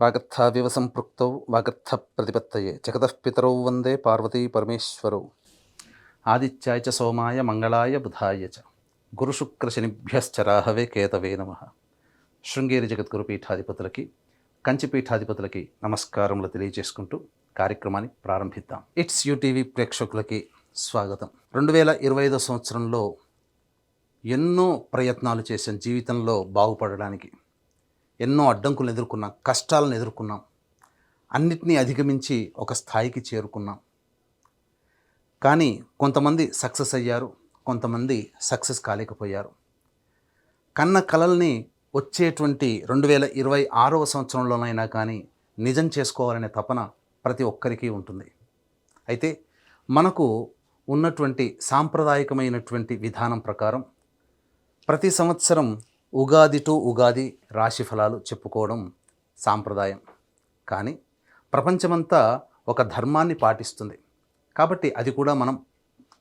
వాగర్థావివ సంపృక్తౌ వాగర్థ ప్రతిపత్తయే జగతః పితరౌ వందే పార్వతీ పరమేశ్వరౌ. ఆదిత్యాయ చ సోమాయ మంగళాయ బుధాయ చ గురుశుక్రశనిభ్యశ్చ రాహవే కేతవే నమః. శృంగేరి జగద్గురు పీఠాధిపతులకి, కంచి పీఠాధిపతులకి నమస్కారములు తెలియజేసుకుంటూ కార్యక్రమాన్ని ప్రారంభిద్దాం. ఇట్స్ యూటీవీ ప్రేక్షకులకి స్వాగతం. 2025 సంవత్సరంలో ఎన్నో ప్రయత్నాలు చేశాం జీవితంలో బాగుపడడానికి. ఎన్నో అడ్డంకులను ఎదుర్కొన్నాం, కష్టాలను ఎదుర్కొన్నాం, అన్నిటినీ అధిగమించి ఒక స్థాయికి చేరుకున్నాం. కానీ కొంతమంది సక్సెస్ అయ్యారు, కొంతమంది సక్సెస్ కాలేకపోయారు. కన్న కలల్ని వచ్చేటువంటి 2026వ సంవత్సరంలోనైనా కానీ నిజం చేసుకోవాలనే తపన ప్రతి ఒక్కరికి ఉంటుంది. అయితే మనకు ఉన్నటువంటి సాంప్రదాయకమైనటువంటి విధానం ప్రకారం ప్రతి సంవత్సరం ఉగాది టు ఉగాది రాశి ఫలాలు చెప్పుకోవడం సాంప్రదాయం. కానీ ప్రపంచమంతా ఒక ధర్మాన్ని పాటిస్తుంది కాబట్టి అది కూడా మనం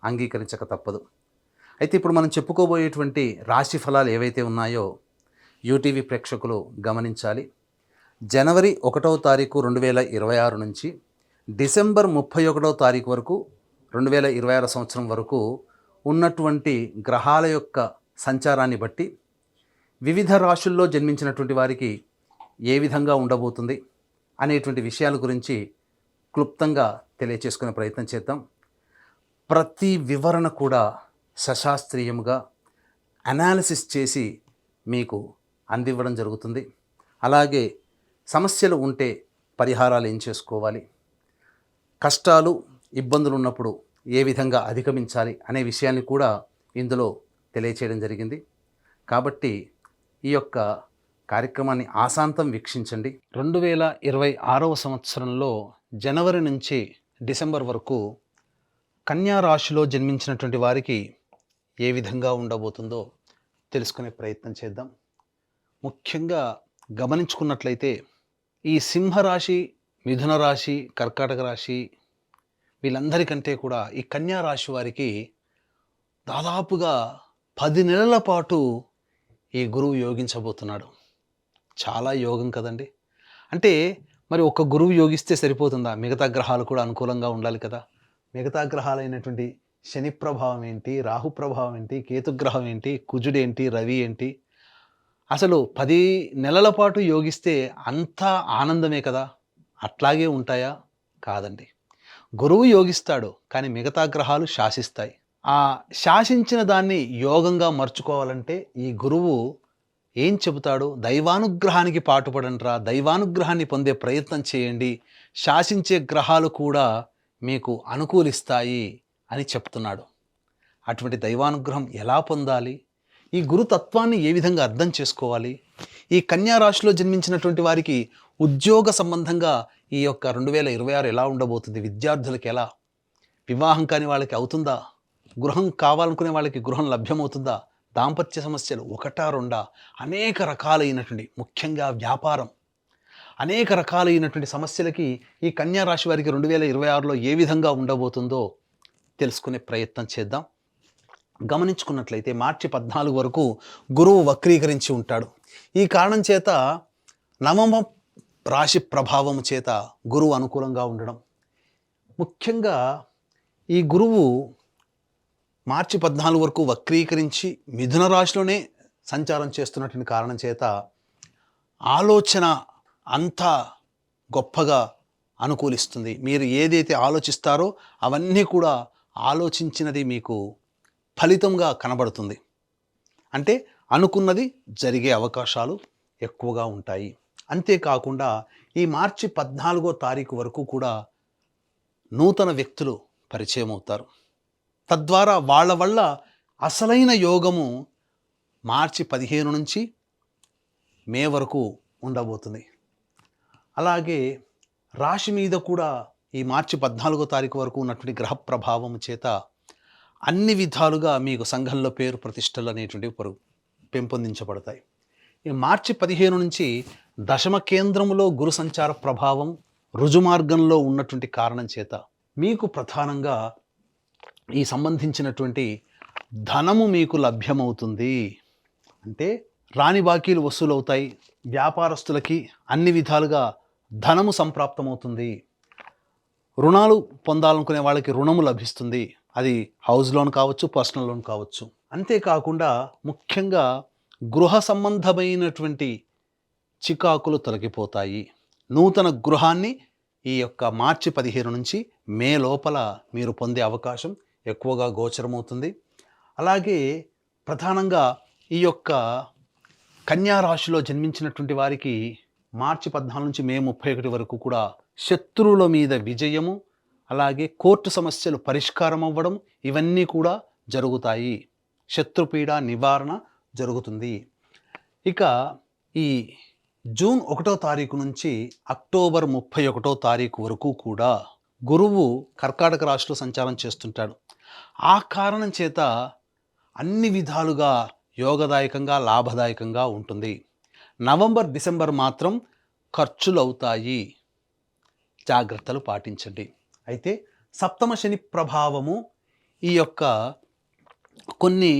అంగీకరించక తప్పదు. అయితే ఇప్పుడు మనం చెప్పుకోబోయేటువంటి రాశి ఫలాలు ఏవైతే ఉన్నాయో యూటీవీ ప్రేక్షకులు గమనించాలి. జనవరి 1వ తారీఖు 2026 నుంచి డిసెంబర్ 31వ తారీఖు వరకు 2026 సంవత్సరం వరకు ఉన్నటువంటి గ్రహాల యొక్క సంచారాన్ని బట్టి వివిధ రాశుల్లో జన్మించినటువంటి వారికి ఏ విధంగా ఉండబోతుంది అనేటువంటి విషయాల గురించి క్లుప్తంగా తెలియచేసుకునే ప్రయత్నం చేద్దాం. ప్రతి వివరణ కూడా సశాస్త్రీయముగా అనాలిసిస్ చేసి మీకు అందివ్వడం జరుగుతుంది. అలాగే సమస్యలు ఉంటే పరిహారాలు ఏం చేసుకోవాలి, కష్టాలు ఇబ్బందులు ఉన్నప్పుడు ఏ విధంగా అధిగమించాలి అనే విషయాన్ని కూడా ఇందులో తెలియచేయడం జరిగింది. కాబట్టి ఈ యొక్క కార్యక్రమాన్ని ఆశాంతం వీక్షించండి. 2026వ సంవత్సరంలో జనవరి నుంచి డిసెంబర్ వరకు కన్యా రాశిలో జన్మించినటువంటి వారికి ఏ విధంగా ఉండబోతుందో తెలుసుకునే ప్రయత్నం చేద్దాం. ముఖ్యంగా గమనించుకున్నట్లయితే ఈ సింహరాశి, మిథున రాశి, కర్కాటక రాశి వీళ్ళందరికంటే కూడా ఈ కన్యా రాశి వారికి దాదాపుగా 10 నెలల పాటు ఈ గురువు యోగించబోతున్నాడు. చాలా యోగం కదండి. అంటే మరి ఒక్క గురువు యోగిస్తే సరిపోతుందా? మిగతా గ్రహాలు కూడా అనుకూలంగా ఉండాలి కదా. మిగతా గ్రహాలైనటువంటి శని ప్రభావం ఏంటి, రాహు ప్రభావం ఏంటి, కేతుగ్రహం ఏంటి, కుజుడేంటి, రవి ఏంటి, అసలు 10 నెలల పాటు యోగిస్తే అంతా ఆనందమే కదా. అట్లాగే ఉంటాయా? కాదండి. గురువు యోగిస్తాడు కానీ మిగతా గ్రహాలు శాసిస్తాయి. ఆ శాసించిన దాన్ని యోగంగా మర్చుకోవాలంటే ఈ గురువు ఏం చెబుతాడు? దైవానుగ్రహానికి పాటుపడంట్రా, దైవానుగ్రహాన్ని పొందే ప్రయత్నం చేయండి, శాసించే గ్రహాలు కూడా మీకు అనుకూలిస్తాయి అని చెప్తున్నాడు. అటువంటి దైవానుగ్రహం ఎలా పొందాలి? ఈ గురుతత్వాన్ని ఏ విధంగా అర్థం చేసుకోవాలి? ఈ కన్యా రాశిలో జన్మించినటువంటి వారికి ఉద్యోగ సంబంధంగా ఈ యొక్క 2026 ఎలా ఉండబోతుంది? విద్యార్థులకు ఎలా? వివాహం కాని వాళ్ళకి అవుతుందా? గృహం కావాలనుకునే వాళ్ళకి గృహం లభ్యమవుతుందా? దాంపత్య సమస్యలు ఒకటా రెండా? అనేక రకాలైనటువంటి, ముఖ్యంగా వ్యాపారం, అనేక రకాలైనటువంటి సమస్యలకి ఈ కన్యా రాశి వారికి 2026లో ఏ విధంగా ఉండబోతుందో తెలుసుకునే ప్రయత్నం చేద్దాం. గమనించుకున్నట్లయితే మార్చి 14 వరకు గురువు వక్రీకరించి ఉంటాడు. ఈ కారణం చేత నవమ రాశి ప్రభావం చేత గురువు అనుకూలంగా ఉండడం, ముఖ్యంగా ఈ గురువు మార్చి 14 వరకు వక్రీకరించి మిథున రాశిలోనే సంచారం చేస్తున్నటువంటి కారణం చేత ఆలోచన అంతా గొప్పగా అనుకూలిస్తుంది. మీరు ఏదైతే ఆలోచిస్తారో అవన్నీ కూడా ఆలోచించినది మీకు ఫలితంగా కనబడుతుంది. అంటే అనుకున్నది జరిగే అవకాశాలు ఎక్కువగా ఉంటాయి. అంతేకాకుండా ఈ మార్చి 14వ తారీఖు వరకు కూడా నూతన వ్యక్తులు పరిచయం అవుతారు. తద్వారా వాళ్ళ వల్ల అసలైన యోగము మార్చి 15 నుంచి మే వరకు ఉండబోతుంది. అలాగే రాశి మీద కూడా ఈ మార్చి 14వ తారీఖు వరకు ఉన్నటువంటి గ్రహ ప్రభావం చేత అన్ని విధాలుగా మీకు సంఘంలో పేరు ప్రతిష్టలు అనేటువంటివి పెంపొందించబడతాయి. ఈ మార్చి 15 నుంచి దశమ కేంద్రములో గురు సంచార ప్రభావం రుజుమార్గంలో ఉన్నటువంటి కారణం చేత మీకు ప్రధానంగా ఈ సంబంధించినటువంటి ధనము మీకు లభ్యమవుతుంది. అంటే రాని బాకీలు వసూలవుతాయి. వ్యాపారస్తులకి అన్ని విధాలుగా ధనము సంప్రాప్తమవుతుంది. రుణాలు పొందాలనుకునే వాళ్ళకి రుణము లభిస్తుంది. అది హౌస్ లోన్ కావచ్చు, పర్సనల్ లోన్ కావచ్చు. అంతేకాకుండా ముఖ్యంగా గృహ సంబంధమైనటువంటి చికాకులు తొలగిపోతాయి. నూతన గృహాన్ని ఈ యొక్క మార్చి 15 నుంచి మే లోపల మీరు పొందే అవకాశం ఎక్కువగా గోచరమవుతుంది. అలాగే ప్రధానంగా ఈ యొక్క కన్యా రాశిలో జన్మించినటువంటి వారికి మార్చి 14 నుంచి మే 31 వరకు కూడా శత్రువుల మీద విజయము, అలాగే కోర్టు సమస్యలు పరిష్కారం అవ్వడం, ఇవన్నీ కూడా జరుగుతాయి. శత్రుపీడ నివారణ జరుగుతుంది. ఇక ఈ జూన్ 1వ తారీఖు నుంచి అక్టోబర్ 31వ తారీఖు వరకు కూడా గురువు కర్కాటక రాశిలో సంచారం చేస్తుంటాడు. ఆ కారణం చేత అన్ని విధాలుగా యోగదాయకంగా, లాభదాయకంగా ఉంటుంది. నవంబర్, డిసెంబర్ మాత్రం ఖర్చులు అవుతాయి. జాగ్రత్తలు పాటించండి. అయితే సప్తమ శని ప్రభావము ఈ యొక్క కొన్ని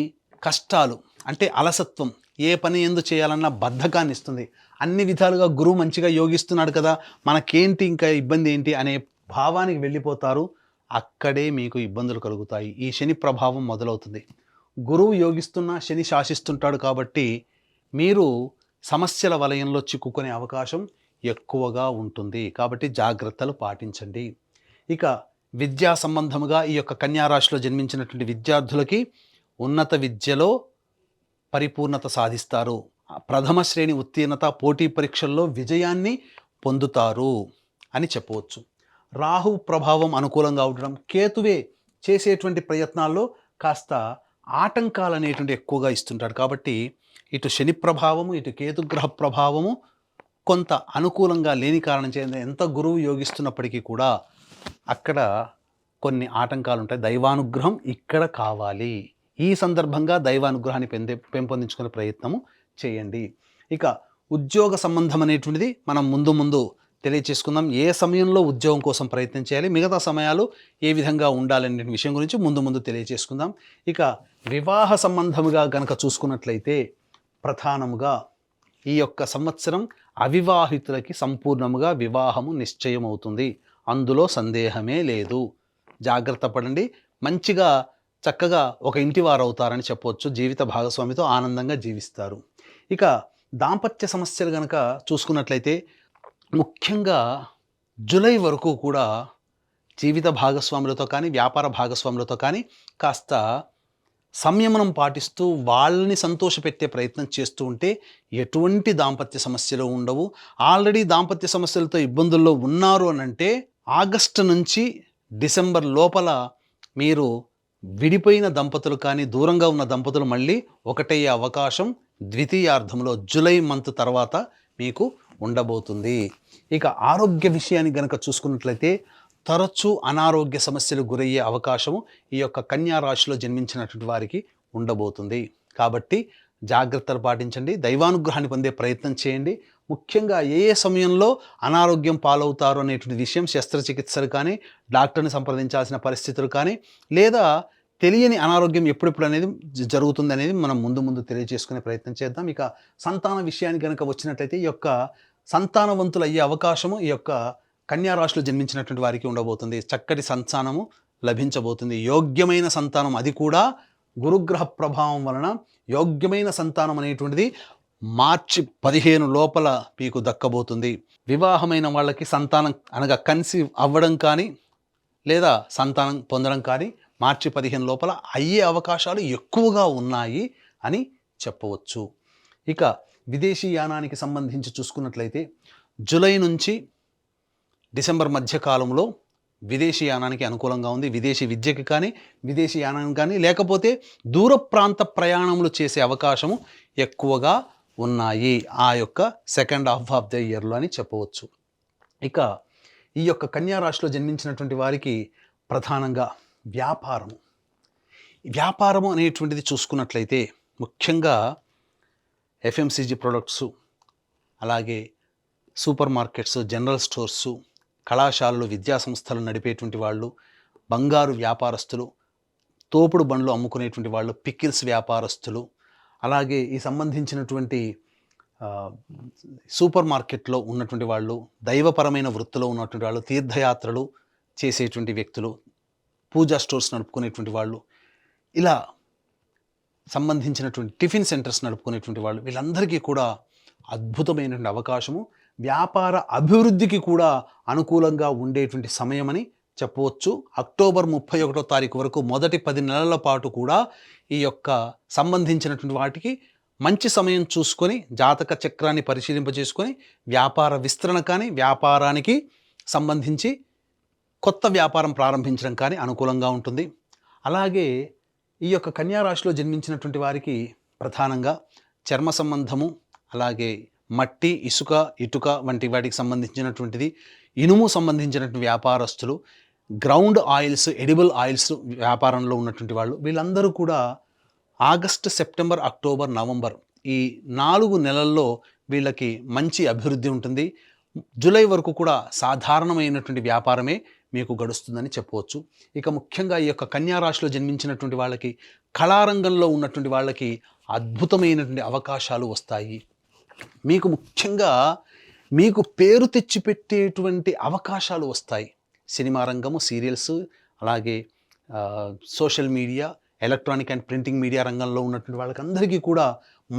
కష్టాలు అంటే అలసత్వం, ఏ పని ఎందు చేయాలన్నా బద్ధకాన్ని ఇస్తుంది. అన్ని విధాలుగా గురువు మంచిగా యోగిస్తున్నాడు కదా, మనకేంటి ఇంకా ఇబ్బంది ఏంటి అనే భావానికి వెళ్ళిపోతారు. అక్కడే మీకు ఇబ్బందులు కలుగుతాయి. ఈ శని ప్రభావం మొదలవుతుంది. గురువు యోగిస్తున్నా శని శాసిస్తుంటాడు కాబట్టి మీరు సమస్యల వలయంలో చిక్కుకునే అవకాశం ఎక్కువగా ఉంటుంది. కాబట్టి జాగ్రత్తలు పాటించండి. ఇక విద్యా సంబంధముగా ఈ యొక్క కన్యా రాశిలో జన్మించినటువంటి విద్యార్థులకి ఉన్నత విద్యలో పరిపూర్ణత సాధిస్తారు. ప్రథమ శ్రేణి ఉత్తీర్ణత, పోటీ పరీక్షల్లో విజయాన్ని పొందుతారు అని చెప్పవచ్చు. రాహు ప్రభావం అనుకూలంగా ఉండడం, కేతువే చేసేటువంటి ప్రయత్నాల్లో కాస్త ఆటంకాలు అనేటువంటి ఎక్కువగా ఇస్తుంటాడు. కాబట్టి ఇటు శని ప్రభావము, ఇటు కేతుగ్రహ ప్రభావము కొంత అనుకూలంగా లేని కారణం చేత ఎంత గురువు యోగిస్తున్నప్పటికీ కూడా అక్కడ కొన్ని ఆటంకాలు ఉంటాయి. దైవానుగ్రహం ఇక్కడ కావాలి. ఈ సందర్భంగా దైవానుగ్రహాన్ని పెంపొందించుకునే ప్రయత్నము చేయండి. ఇక ఉద్యోగ సంబంధం అనేటువంటిది మనం ముందు తెలియచేసుకుందాం. ఏ సమయంలో ఉద్యోగం కోసం ప్రయత్నం చేయాలి, మిగతా సమయాలు ఏ విధంగా ఉండాలనే విషయం గురించి ముందు తెలియచేసుకుందాం. ఇక వివాహ సంబంధముగా గనక చూసుకున్నట్లయితే ప్రధానముగా ఈ యొక్క సంవత్సరం అవివాహితులకి సంపూర్ణముగా వివాహము నిశ్చయం అవుతుంది. అందులో సందేహమే లేదు. జాగ్రత్త పడండి. మంచిగా చక్కగా ఒక ఇంటి వారు అవుతారని చెప్పవచ్చు. జీవిత భాగస్వామితో ఆనందంగా జీవిస్తారు. ఇక దాంపత్య సమస్యలు కనుక చూసుకున్నట్లయితే ముఖ్యంగా జూలై వరకు కూడా జీవిత భాగస్వాములతో కానీ, వ్యాపార భాగస్వాములతో కానీ కాస్త సంయమనం పాటిస్తూ వాళ్ళని సంతోషపెట్టే ప్రయత్నం చేస్తూ ఉంటే ఎటువంటి దాంపత్య సమస్యలు ఉండవు. ఆల్రెడీ దాంపత్య సమస్యలతో ఇబ్బందుల్లో ఉన్నారు అనంటే ఆగస్టు నుంచి డిసెంబర్ లోపల మీరు విడిపోయిన దంపతులు కానీ, దూరంగా ఉన్న దంపతులు మళ్ళీ ఒకటయ్యే అవకాశం ద్వితీయార్థంలో జూలై మంత్ తర్వాత మీకు ఉండబోతుంది. ఇక ఆరోగ్య విషయాన్ని గనక చూసుకున్నట్లయితే తరచూ అనారోగ్య సమస్యలు గురయ్యే అవకాశము ఈ యొక్క కన్యా రాశిలో జన్మించినటువంటి వారికి ఉండబోతుంది. కాబట్టి జాగ్రత్తలు పాటించండి. దైవానుగ్రహాన్ని పొందే ప్రయత్నం చేయండి. ముఖ్యంగా ఏ సమయంలో అనారోగ్యం పాలవుతారు అనేటువంటి విషయం శస్త్రచికిత్సలు కానీ, డాక్టర్ని సంప్రదించాల్సిన పరిస్థితులు కానీ, లేదా తెలియని అనారోగ్యం ఎప్పుడెప్పుడు అనేది జరుగుతుంది అనేది మనం ముందు తెలియజేసుకునే ప్రయత్నం చేద్దాం. ఇక సంతాన విషయానికి కనుక వచ్చినట్లయితే ఈ యొక్క సంతానవంతులు అయ్యే అవకాశము ఈ యొక్క కన్యా రాశిలో జన్మించినటువంటి వారికి ఉండబోతుంది. చక్కటి సంతానము లభించబోతుంది. యోగ్యమైన సంతానం, అది కూడా గురుగ్రహ ప్రభావం వలన యోగ్యమైన సంతానం అనేటువంటిది మార్చి 15 లోపల మీకు దక్కబోతుంది. వివాహమైన వాళ్ళకి సంతానం అనగా కన్సీవ్ అవ్వడం కానీ లేదా సంతానం పొందడం కానీ మార్చి 15 లోపల అయ్యే అవకాశాలు ఎక్కువగా ఉన్నాయి అని చెప్పవచ్చు. ఇక విదేశీ యానానికి సంబంధించి చూసుకున్నట్లయితే జూలై నుంచి డిసెంబర్ మధ్య కాలంలో విదేశీ యానానికి అనుకూలంగా ఉంది. విదేశీ విద్యకి కానీ, విదేశీ యానానికి కానీ, లేకపోతే దూర ప్రాంత ప్రయాణములు చేసే అవకాశము ఎక్కువగా ఉన్నాయి ఆ యొక్క సెకండ్ హాఫ్ ఆఫ్ ద ఇయర్లో అని చెప్పవచ్చు. ఇక ఈ యొక్క కన్యా రాశిలో జన్మించినటువంటి వారికి ప్రధానంగా వ్యాపారము అనేటువంటిది చూసుకున్నట్లయితే ముఖ్యంగా ఎఫ్ఎంసీజీ ప్రొడక్ట్సు, అలాగే సూపర్ మార్కెట్స్, జనరల్ స్టోర్సు, కళాశాలలు, విద్యాసంస్థలు నడిపేటువంటి వాళ్ళు, బంగారు వ్యాపారస్తులు, తోపుడు బండ్లు అమ్ముకునేటువంటి వాళ్ళు, పికిల్స్ వ్యాపారస్తులు, అలాగే ఈ సంబంధించినటువంటి సూపర్ మార్కెట్లో ఉన్నటువంటి వాళ్ళు, దైవపరమైన వృత్తిలో ఉన్నటువంటి వాళ్ళు, తీర్థయాత్రలు చేసేటువంటి వ్యక్తులు, పూజా స్టోర్స్ నడుపుకునేటువంటి వాళ్ళు, ఇలా సంబంధించినటువంటి టిఫిన్ సెంటర్స్ నడుపుకునేటువంటి వాళ్ళు, వీళ్ళందరికీ కూడా అద్భుతమైనటువంటి అవకాశము, వ్యాపార అభివృద్ధికి కూడా అనుకూలంగా ఉండేటువంటి సమయమని చెప్పవచ్చు. అక్టోబర్ 31వ తారీఖు వరకు మొదటి 10 నెలల పాటు కూడా ఈ యొక్క సంబంధించినటువంటి వాటికి మంచి సమయం చూసుకొని జాతక చక్రాన్ని పరిశీలింపజేసుకొని వ్యాపార విస్తరణ కానీ, వ్యాపారానికి సంబంధించి కొత్త వ్యాపారం ప్రారంభించడం కానీ అనుకూలంగా ఉంటుంది. అలాగే ఈ యొక్క కన్యా రాశిలో జన్మించినటువంటి వారికి ప్రధానంగా చర్మ సంబంధము, అలాగే మట్టి, ఇసుక, ఇటుక వంటి వాటికి సంబంధించినటువంటిది, ఇనుము సంబంధించినటువంటి వ్యాపారస్తులు, గ్రౌండ్ ఆయిల్స్, ఎడిబుల్ ఆయిల్స్ వ్యాపారంలో ఉన్నటువంటి వాళ్ళు, వీళ్ళందరూ కూడా ఆగస్టు, సెప్టెంబర్, అక్టోబర్, నవంబర్ ఈ 4 నెలల్లో వీళ్ళకి మంచి అభివృద్ధి ఉంటుంది. జూలై వరకు కూడా సాధారణమైనటువంటి వ్యాపారమే మీకు గడుస్తుందని చెప్పవచ్చు. ఇక ముఖ్యంగా ఈ యొక్క కన్యా రాశిలో జన్మించినటువంటి వాళ్ళకి, కళారంగంలో ఉన్నటువంటి వాళ్ళకి అద్భుతమైనటువంటి అవకాశాలు వస్తాయి. మీకు ముఖ్యంగా మీకు పేరు తెచ్చిపెట్టేటువంటి అవకాశాలు వస్తాయి. సినిమా రంగము, సీరియల్స్, అలాగే social media, electronic and printing media రంగంలో ఉన్నటువంటి వాళ్ళకందరికీ కూడా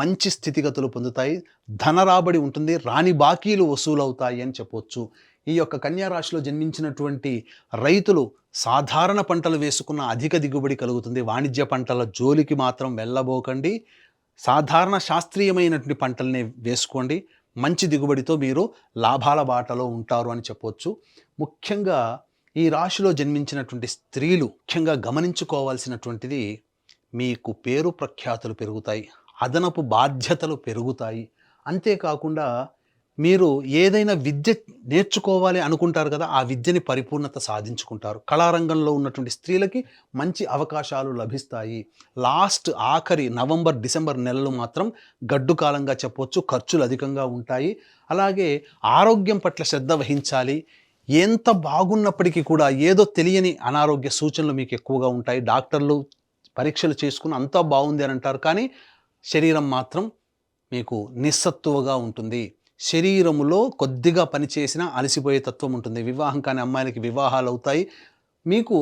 మంచి స్థితిగతులు పొందుతాయి. ధన రాబడి ఉంటుంది, రాని బాకీలు వసూలవుతాయి అని చెప్పవచ్చు. ఈ యొక్క కన్యా రాశిలో జన్మించినటువంటి రైతులు సాధారణ పంటలు వేసుకున్న అధిక దిగుబడి కలుగుతుంది. వాణిజ్య పంటల జోలికి మాత్రం వెళ్ళబోకండి. సాధారణ శాస్త్రీయమైనటువంటి పంటల్ని వేసుకోండి. మంచి దిగుబడితో మీరు లాభాల బాటలో ఉంటారు అని చెప్పవచ్చు. ముఖ్యంగా ఈ రాశిలో జన్మించినటువంటి స్త్రీలు ముఖ్యంగా గమనించుకోవాల్సినటువంటిది, మీకు పేరు ప్రఖ్యాతులు పెరుగుతాయి, అదనపు బాధ్యతలు పెరుగుతాయి. అంతేకాకుండా మీరు ఏదైనా విద్య నేర్చుకోవాలి అనుకుంటారు కదా, ఆ విద్యని పరిపూర్ణత సాధించుకుంటారు. కళారంగంలో ఉన్నటువంటి స్త్రీలకి మంచి అవకాశాలు లభిస్తాయి. ఆఖరి నవంబర్, డిసెంబర్ నెలలు మాత్రం గడ్డు కాలంగా చెప్పవచ్చు. ఖర్చులు అధికంగా ఉంటాయి. అలాగే ఆరోగ్యం పట్ల శ్రద్ధ వహించాలి. ఎంత బాగున్నప్పటికీ కూడా ఏదో తెలియని అనారోగ్య సూచనలు మీకు ఎక్కువగా ఉంటాయి. డాక్టర్లు పరీక్షలు చేసుకుని అంతా బాగుంది అని అంటారు, కానీ శరీరం మాత్రం మీకు నిస్సత్తువగా ఉంటుంది. శరీరములో కొద్దిగా పనిచేసినా అలసిపోయే తత్వం ఉంటుంది. వివాహం కాని అమ్మాయిలకి వివాహాలు అవుతాయి. మీకు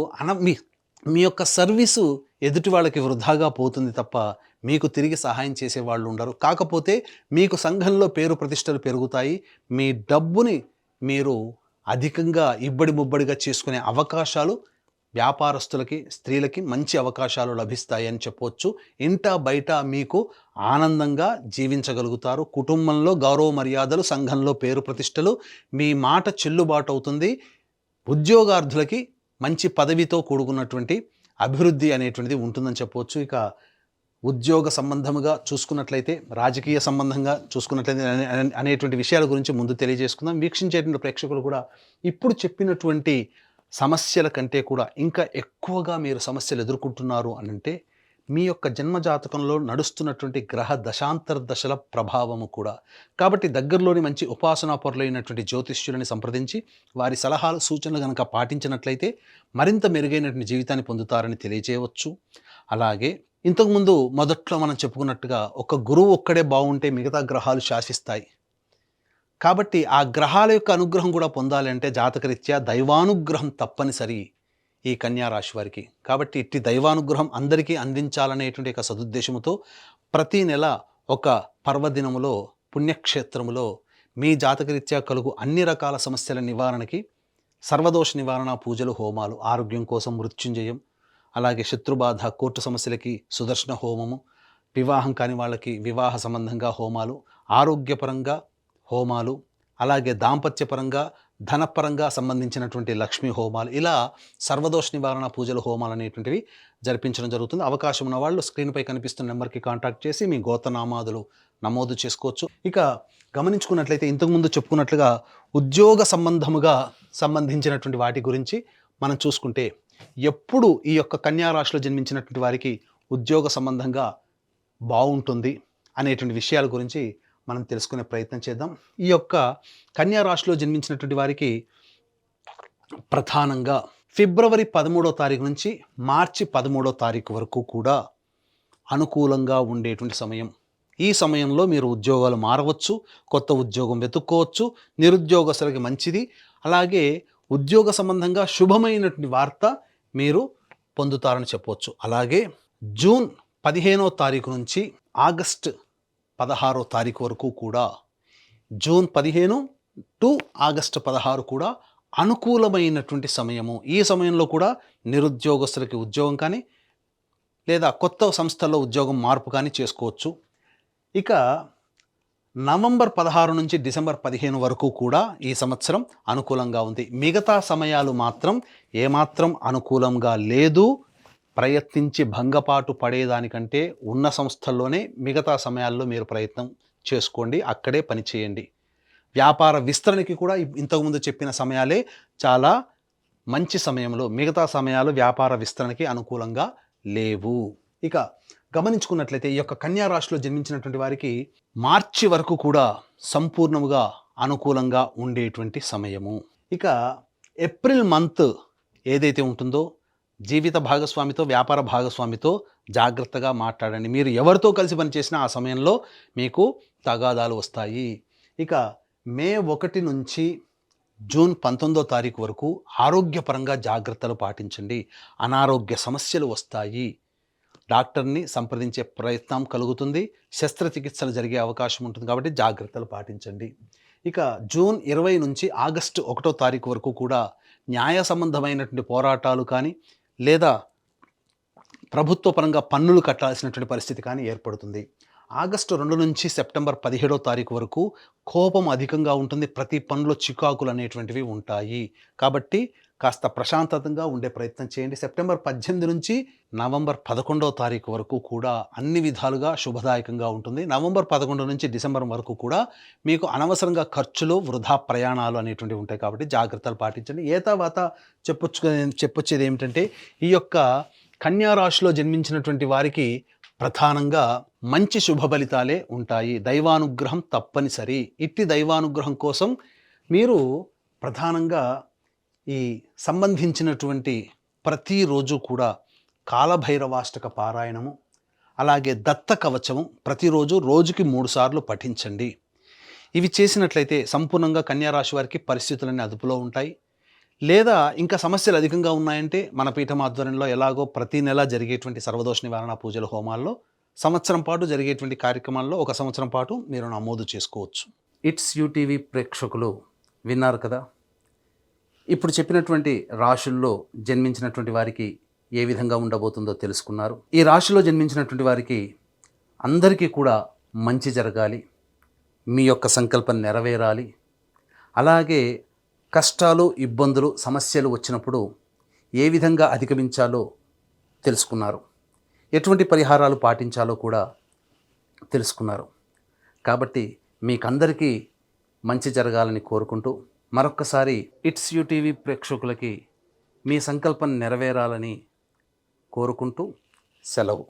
మీ యొక్క సర్వీసు ఎదుటి వాళ్ళకి వృధాగా పోతుంది తప్ప మీకు తిరిగి సహాయం చేసే వాళ్ళు ఉండరు. కాకపోతే మీకు సంఘంలో పేరు ప్రతిష్టలు పెరుగుతాయి. మీ డబ్బుని మీరు అధికంగా ఇబ్బడి ముబ్బడిగా చేసుకునే అవకాశాలు వ్యాపారస్తులకి, స్త్రీలకి మంచి అవకాశాలు లభిస్తాయి అని చెప్పవచ్చు. ఇంట బయట మీకు ఆనందంగా జీవించగలుగుతారు. కుటుంబంలో గౌరవ మర్యాదలు, సంఘంలో పేరు ప్రతిష్టలు, మీ మాట చెల్లుబాటు అవుతుంది. ఉద్యోగార్థులకి మంచి పదవితో కూడుకున్నటువంటి అభివృద్ధి అనేటువంటిది ఉంటుందని చెప్పవచ్చు. ఇక ఉద్యోగ సంబంధముగా చూసుకున్నట్లయితే, రాజకీయ సంబంధంగా చూసుకున్నట్లయితే అనేటువంటి విషయాల గురించి ముందు తెలియజేసుకుందాం. వీక్షించేటువంటి ప్రేక్షకులు కూడా ఇప్పుడు చెప్పినటువంటి సమస్యల కంటే కూడా ఇంకా ఎక్కువగా మీరు సమస్యలు ఎదుర్కొంటున్నారు అనంటే మీ యొక్క జన్మజాతకంలో నడుస్తున్నటువంటి గ్రహ దశాంతర దశల ప్రభావము కూడా. కాబట్టి దగ్గరలోని మంచి ఉపాసనా పరులైనటువంటి జ్యోతిష్యులని సంప్రదించి వారి సలహాలు, సూచనలు కనుక పాటించినట్లయితే మరింత మెరుగైనటువంటి జీవితాన్ని పొందుతారని తెలియజేయవచ్చు. అలాగే ఇంతకుముందు మొదట్లో మనం చెప్పుకున్నట్టుగా ఒక గురువు ఒక్కడే బాగుంటే మిగతా గ్రహాలు శాసిస్తాయి. కాబట్టి ఆ గ్రహాల యొక్క అనుగ్రహం కూడా పొందాలి అంటే జాతకరీత్యా దైవానుగ్రహం తప్పనిసరి ఈ కన్యా రాశి వారికి. కాబట్టి ఇట్టి దైవానుగ్రహం అందరికీ అందించాలనేటువంటి ఒక సదుద్దేశంతో ప్రతి నెల ఒక పర్వదినములో, పుణ్యక్షేత్రములో మీ జాతకరీత్యా కలుగు అన్ని రకాల సమస్యల నివారణకి సర్వదోష నివారణ పూజలు, హోమాలు, ఆరోగ్యం కోసం మృత్యుంజయం, అలాగే శత్రుబాధ, కోర్టు సమస్యలకి సుదర్శన హోమము, వివాహం కాని వాళ్ళకి వివాహ సంబంధంగా హోమాలు, ఆరోగ్యపరంగా హోమాలు, అలాగే దాంపత్యపరంగా, ధనపరంగా సంబంధించినటువంటి లక్ష్మీ హోమాలు, ఇలా సర్వదోష నివారణ పూజలు, హోమాలు అనేటువంటివి జరిపించడం జరుగుతుంది. అవకాశం ఉన్న వాళ్ళు స్క్రీన్పై కనిపిస్తున్న నెంబర్కి కాంటాక్ట్ చేసి మీ గోత్రనామాదులు నమోదు చేసుకోవచ్చు. ఇక గమనించుకున్నట్లయితే ఇంతకుముందు చెప్పుకున్నట్లుగా ఉద్యోగ సంబంధించినటువంటి వాటి గురించి మనం చూసుకుంటే, ఎప్పుడు ఈ యొక్క కన్యా రాశిలో జన్మించినటువంటి వారికి ఉద్యోగ సంబంధంగా బాగుంటుంది అనేటువంటి విషయాల గురించి మనం తెలుసుకునే ప్రయత్నం చేద్దాం. ఈ యొక్క కన్యా రాశిలో జన్మించినటువంటి వారికి ప్రధానంగా ఫిబ్రవరి 13వ తారీఖు నుంచి మార్చి 13వ తారీఖు వరకు కూడా అనుకూలంగా ఉండేటువంటి సమయం. ఈ సమయంలో మీరు ఉద్యోగాలు మారవచ్చు, కొత్త ఉద్యోగం వెతుక్కోవచ్చు, నిరుద్యోగస్తులకి మంచిది. అలాగే ఉద్యోగ సంబంధంగా శుభమైనటువంటి వార్త మీరు పొందుతారని చెప్పవచ్చు. అలాగే జూన్ 15వ తారీఖు నుంచి ఆగస్ట్ 16వ తారీఖు వరకు కూడా, జూన్ 15 టు ఆగస్టు 16 కూడా అనుకూలమైనటువంటి సమయము. ఈ సమయంలో కూడా నిరుద్యోగస్తులకి ఉద్యోగం కానీ లేదా కొత్త సంస్థల్లో ఉద్యోగం మార్పు కానీ చేసుకోవచ్చు. ఇక నవంబర్ 16 నుంచి డిసెంబర్ 15 వరకు కూడా ఈ సంవత్సరం అనుకూలంగా ఉంది. మిగతా సమయాలు మాత్రం ఏమాత్రం అనుకూలంగా లేదు. ప్రయత్నించి భంగపాటు పడేదానికంటే ఉన్న సంస్థల్లోనే మిగతా సమయాల్లో మీరు ప్రయత్నం చేసుకోండి, అక్కడే పని చేయండి. వ్యాపార విస్తరణకి కూడా ఇంతకుముందు చెప్పిన సమయాలే చాలా మంచి సమయంలో, మిగతా సమయాలు వ్యాపార విస్తరణకి అనుకూలంగా లేవు. ఇక గమనించుకున్నట్లయితే ఈ యొక్క కన్యా రాశిలో జన్మించినటువంటి వారికి మార్చి వరకు కూడా సంపూర్ణముగా అనుకూలంగా ఉండేటువంటి సమయము. ఇక ఏప్రిల్ మంత్ ఏదైతే ఉంటుందో జీవిత భాగస్వామితో, వ్యాపార భాగస్వామితో జాగ్రత్తగా మాట్లాడండి. మీరు ఎవరితో కలిసి పనిచేసినా ఆ సమయంలో మీకు తగాదాలు వస్తాయి. ఇక మే 1 నుంచి జూన్ 19వ తారీఖు వరకు ఆరోగ్యపరంగా జాగ్రత్తలు పాటించండి. అనారోగ్య సమస్యలు వస్తాయి. డాక్టర్ని సంప్రదించే ప్రయత్నం కలుగుతుంది. శస్త్రచికిత్సలు జరిగే అవకాశం ఉంటుంది కాబట్టి జాగ్రత్తలు పాటించండి. ఇక జూన్ 20 నుంచి ఆగస్టు 1వ తారీఖు వరకు కూడా న్యాయ సంబంధమైనటువంటి పోరాటాలు కానీ లేదా ప్రభుత్వ పరంగా పన్నులు కట్టాల్సినటువంటి పరిస్థితి కానీ ఏర్పడుతుంది. ఆగస్టు 2 నుంచి సెప్టెంబర్ 17వ తారీఖు వరకు కోపం అధికంగా ఉంటుంది. ప్రతి పనిలో చికాకులు అనేటువంటివి ఉంటాయి. కాబట్టి కాస్త ప్రశాంతంగా ఉండే ప్రయత్నం చేయండి. సెప్టెంబర్ 18 నుంచి నవంబర్ 11వ తారీఖు వరకు కూడా అన్ని విధాలుగా శుభదాయకంగా ఉంటుంది. నవంబర్ 11 నుంచి డిసెంబర్ వరకు కూడా మీకు అనవసరంగా ఖర్చులు, వృధా ప్రయాణాలు అనేటువంటివి ఉంటాయి కాబట్టి జాగ్రత్తలు పాటించండి. ఏతావాత చెప్పొచ్చేది ఏమిటంటే ఈ యొక్క కన్యా రాశిలో జన్మించినటువంటి వారికి ప్రధానంగా మంచి శుభ ఫలితాలే ఉంటాయి. దైవానుగ్రహం తప్పనిసరి. ఇట్టి దైవానుగ్రహం కోసం మీరు ప్రధానంగా ఈ సంబంధించినటువంటి ప్రతిరోజు కూడా కాలభైరవాష్టక పారాయణము, అలాగే దత్త కవచము ప్రతిరోజు రోజుకి 3 సార్లు పఠించండి. ఇవి చేసినట్లయితే సంపూర్ణంగా కన్యారాశి వారికి పరిస్థితులన్నీ అదుపులో ఉంటాయి. లేదా ఇంకా సమస్యలు అధికంగా ఉన్నాయంటే మన పీఠం ఆధ్వర్యంలో ఎలాగో ప్రతి నెల జరిగేటువంటి సర్వదోష నివారణ పూజల హోమాల్లో సంవత్సరం పాటు జరిగేటువంటి కార్యక్రమాల్లో 1 సంవత్సరం పాటు మీరు నమోదు చేసుకోవచ్చు. ఇట్స్ యూటీవీ ప్రేక్షకులు విన్నారు కదా, ఇప్పుడు చెప్పినటువంటి రాశుల్లో జన్మించినటువంటి వారికి ఏ విధంగా ఉండబోతుందో తెలుసుకున్నారు. ఈ రాశిలో జన్మించినటువంటి వారికి అందరికీ కూడా మంచి జరగాలి, మీ యొక్క సంకల్పం నెరవేరాలి. అలాగే కష్టాలు, ఇబ్బందులు, సమస్యలు వచ్చినప్పుడు ఏ విధంగా అధిగమించాలో తెలుసుకున్నారు. ఎటువంటి పరిహారాలు పాటించాలో కూడా తెలుసుకున్నారు. కాబట్టి మీకందరికీ మంచి జరగాలని కోరుకుంటూ మరొక్కసారి ఇట్స్ యూటీవీ ప్రేక్షకులకి మీ సంకల్పం నెరవేరాలని కోరుకుంటూ సెలవు.